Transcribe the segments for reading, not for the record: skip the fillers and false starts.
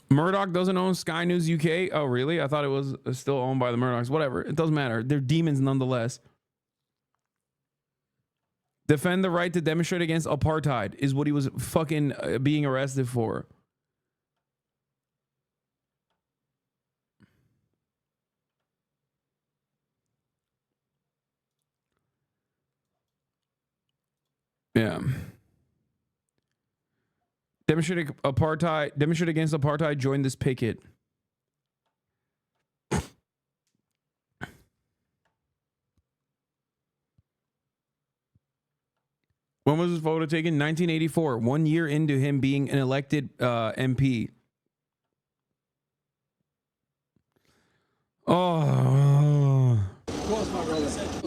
Murdoch doesn't own Sky News UK. Oh, really? I thought it was still owned by the Murdochs. Whatever. It doesn't matter. They're demons nonetheless. Defend the right to demonstrate against apartheid is what he was fucking being arrested for. Yeah. Demonstrate against apartheid, join this picket. When was his photo taken? 1984, 1 year into him being an elected MP. Oh.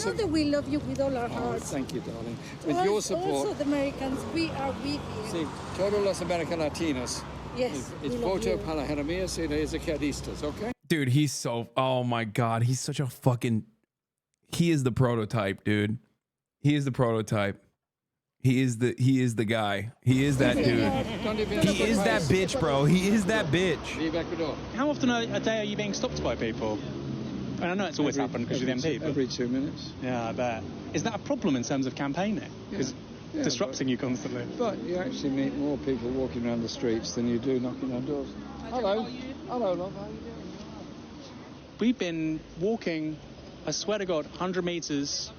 Know that we love you with all our hearts. Thank you, darling. With your support. Also, the Americans, we are with you. Sí, todos los American Latinos. Yes. It's voto para Jeremías y los izquierdistas, okay? Dude, he's so, oh my God. He's such a fucking, he is the prototype, dude. He is the prototype. He is the guy. He is that dude. He is that bitch, bro. He is that bitch. How often a day are you being stopped by people? And I know it's always happened because you're the MP. Every 2 minutes. Yeah, I bet. Is that a problem in terms of campaigning? Because disrupting you constantly. But you actually meet more people walking around the streets than you do knocking on doors. Hello. Hello, love. How are you doing? We've been walking, I swear to God, 100 metres,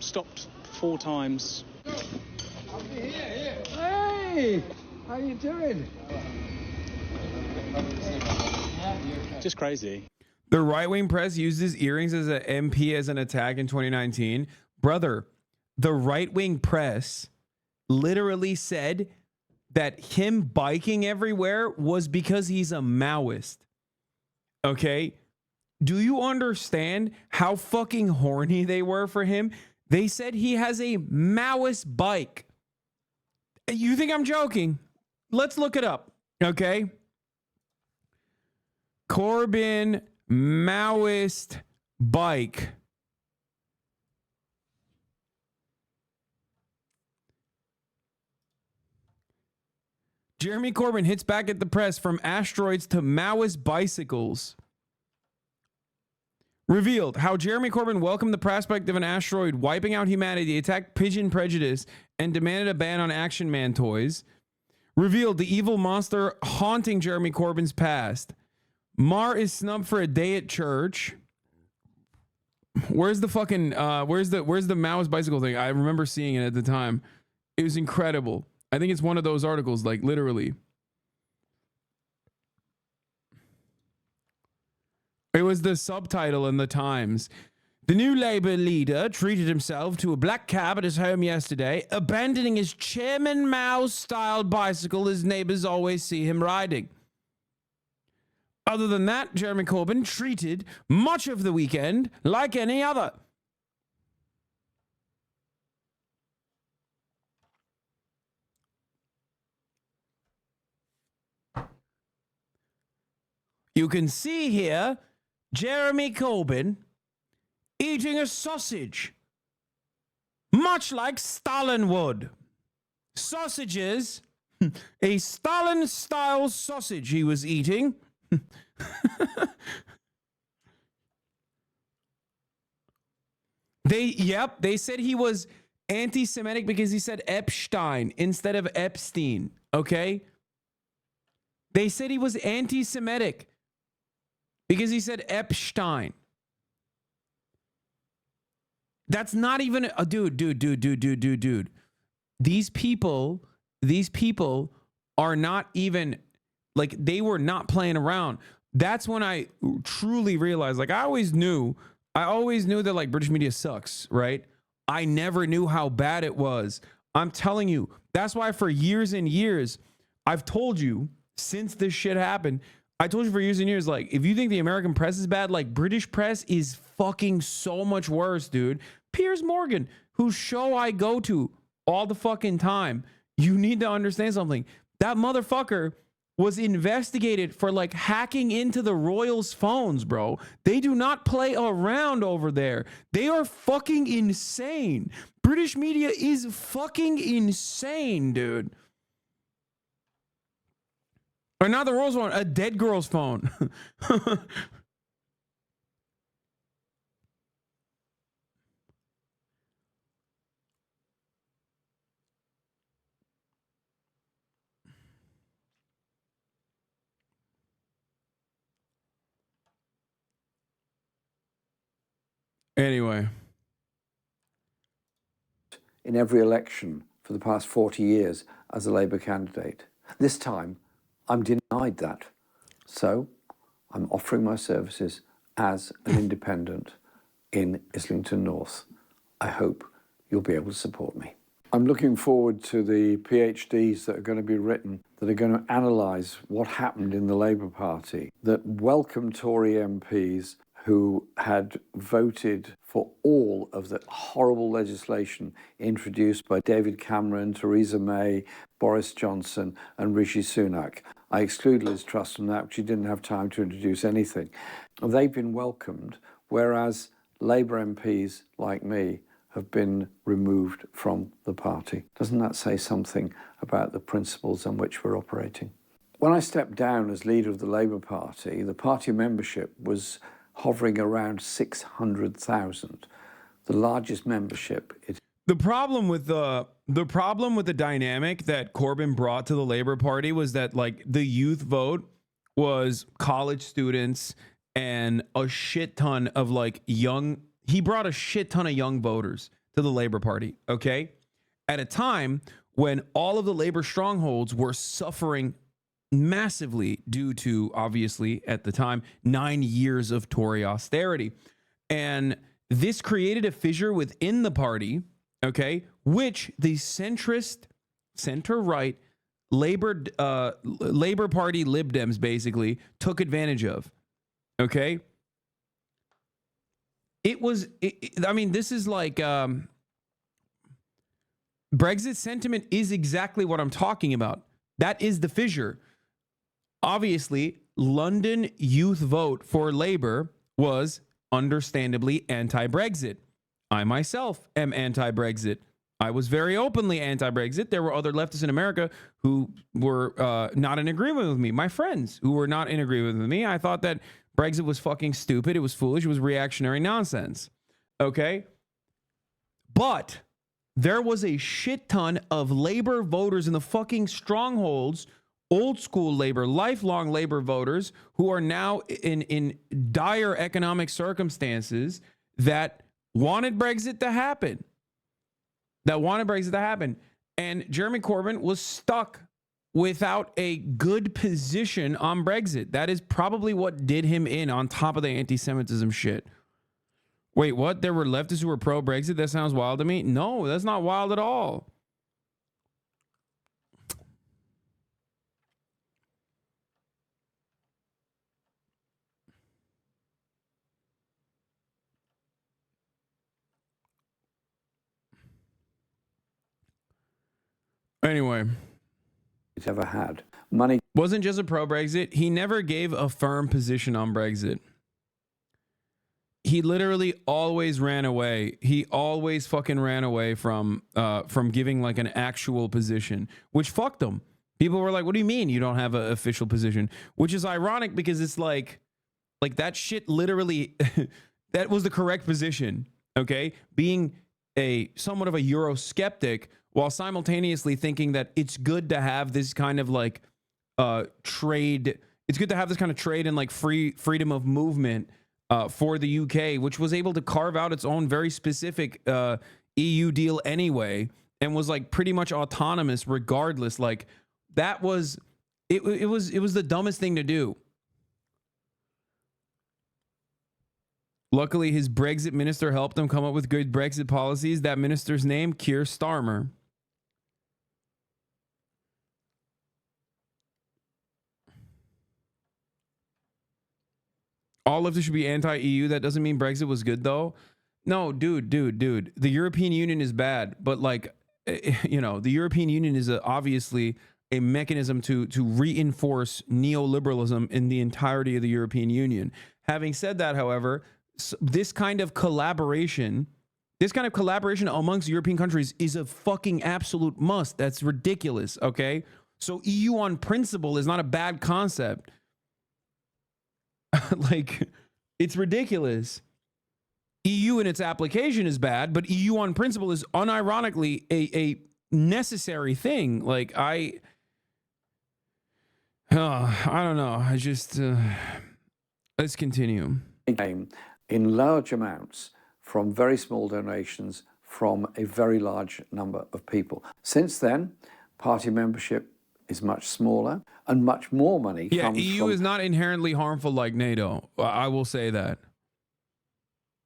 stopped 4 times. Hey! How you doing? Just crazy. The right-wing press used his earrings as an MP as an attack in 2019. Brother, the right-wing press literally said that him biking everywhere was because he's a Maoist. Okay? Do you understand how fucking horny they were for him? They said he has a Maoist bike. You think I'm joking? Let's look it up, okay? Corbyn Maoist bike. Jeremy Corbyn hits back at the press from asteroids to Maoist bicycles. Revealed how Jeremy Corbyn welcomed the prospect of an asteroid wiping out humanity, attacked pigeon prejudice, and demanded a ban on Action Man toys. Revealed the evil monster haunting Jeremy Corbyn's past. Mar is snubbed for a day at church. Where's the fucking where's the Maoist bicycle thing? I remember seeing it at the time. It was incredible. I think it's one of those articles, like literally. It was the subtitle in the Times. The new Labour leader treated himself to a black cab at his home yesterday, abandoning his Chairman Mao-style bicycle his neighbours always see him riding. Other than that, Jeremy Corbyn treated much of the weekend like any other. You can see here Jeremy Corbyn eating a sausage, much like Stalin would. Sausages, a Stalin-style sausage he was eating. They said he was anti-Semitic because he said Epstein instead of Epstein, okay? They said he was anti-Semitic because he said Epstein. That's not even a dude. These people are not even, like, they were not playing around. That's when I truly realized, like, I always knew that, like, British media sucks, right? I never knew how bad it was. I'm telling you, that's why for years and years, I've told you since this shit happened, I told you for years and years, like, if you think the American press is bad, like, British press is fucking so much worse, dude. Piers Morgan, whose show I go to all the fucking time, you need to understand something. That motherfucker was investigated for, like, hacking into the royals' phones, bro. They do not play around over there. They are fucking insane. British media is fucking insane, dude. Or not the Rolls phone, a dead girl's phone. Anyway. In every election for the past 40 years as a Labour candidate. This time, I'm denied that. So, I'm offering my services as an independent in Islington North. I hope you'll be able to support me. I'm looking forward to the PhDs that are going to be written that are going to analyse what happened in the Labour Party, that welcome Tory MPs who had voted for all of the horrible legislation introduced by David Cameron, Theresa May, Boris Johnson and Rishi Sunak. I exclude Liz Truss from that, because she didn't have time to introduce anything. They've been welcomed, whereas Labour MPs like me have been removed from the party. Doesn't that say something about the principles on which we're operating? When I stepped down as leader of the Labour Party, the party membership was hovering around 600,000, the largest membership. The problem with the dynamic that Corbyn brought to the Labour Party was that, like, the youth vote was college students and a shit ton of he brought a shit ton of young voters to the Labour Party, okay? At a time when all of the Labour strongholds were suffering massively due to, obviously, at the time, 9 years of Tory austerity. And this created a fissure within the party, okay, which the centrist, center-right Labour Party Lib Dems basically took advantage of, okay? I mean, this is like, Brexit sentiment is exactly what I'm talking about. That is the fissure. Obviously, London youth vote for Labour was understandably anti-Brexit. I myself am anti-Brexit. I was very openly anti-Brexit. There were other leftists in America who were not in agreement with me. My friends who were not in agreement with me. I thought that Brexit was fucking stupid. It was foolish. It was reactionary nonsense. Okay? But there was a shit ton of Labour voters in the fucking strongholds, old school Labour, lifelong Labour voters who are now in dire economic circumstances that wanted Brexit to happen. And Jeremy Corbyn was stuck without a good position on Brexit. That is probably what did him in, on top of the anti-Semitism shit. Wait, what? There were leftists who were pro-Brexit? That sounds wild to me. No, that's not wild at all. Anyway, It's ever had. Money wasn't just a pro-Brexit. He never gave a firm position on Brexit. He literally always ran away. He always fucking ran away from giving like an actual position, which fucked him. People were like, "What do you mean you don't have an official position?" Which is ironic because it's like that shit literally that was the correct position. Okay, being somewhat of a Eurosceptic, while simultaneously thinking that it's good to have this kind of like trade. It's good to have this kind of trade and like freedom of movement for the UK, which was able to carve out its own very specific EU deal anyway, and was like pretty much autonomous regardless. Like that was it was the dumbest thing to do. Luckily, his Brexit minister helped him come up with good Brexit policies. That minister's name, Keir Starmer. All leftists should be anti-EU. That doesn't mean Brexit was good, though. No, dude. The European Union is bad, but like, you know, the European Union is obviously a mechanism to reinforce neoliberalism in the entirety of the European Union. Having said that, however, this kind of collaboration amongst European countries is a fucking absolute must. That's ridiculous, okay? So EU on principle is not a bad concept. Like, it's ridiculous. EU in its application is bad, but EU on principle is unironically a necessary thing. Like, I don't know. I just, let's continue. Came in large amounts from very small donations from a very large number of people. Since then, party membership is much smaller and much more money comes EU from... is not inherently harmful like NATO. I will say that.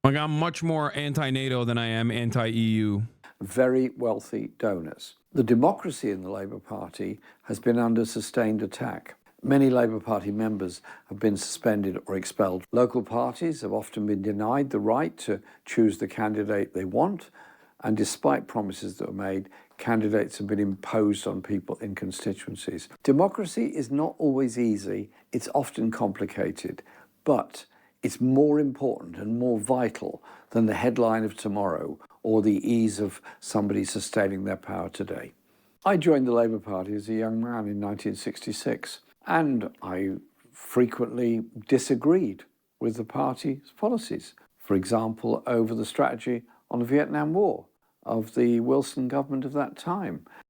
Like, I'm much more anti-NATO than I am anti-EU. very wealthy donors. The democracy in the Labour Party has been under sustained attack. Many Labour Party members have been suspended or expelled. Local parties have often been denied the right to choose the candidate they want, and despite promises that were made, candidates have been imposed on people in constituencies. Democracy is not always easy, it's often complicated, but it's more important and more vital than the headline of tomorrow or the ease of somebody sustaining their power today. I joined the Labour Party as a young man in 1966, and I frequently disagreed with the party's policies. For example, over the strategy on the Vietnam War of the Wilson government of that time.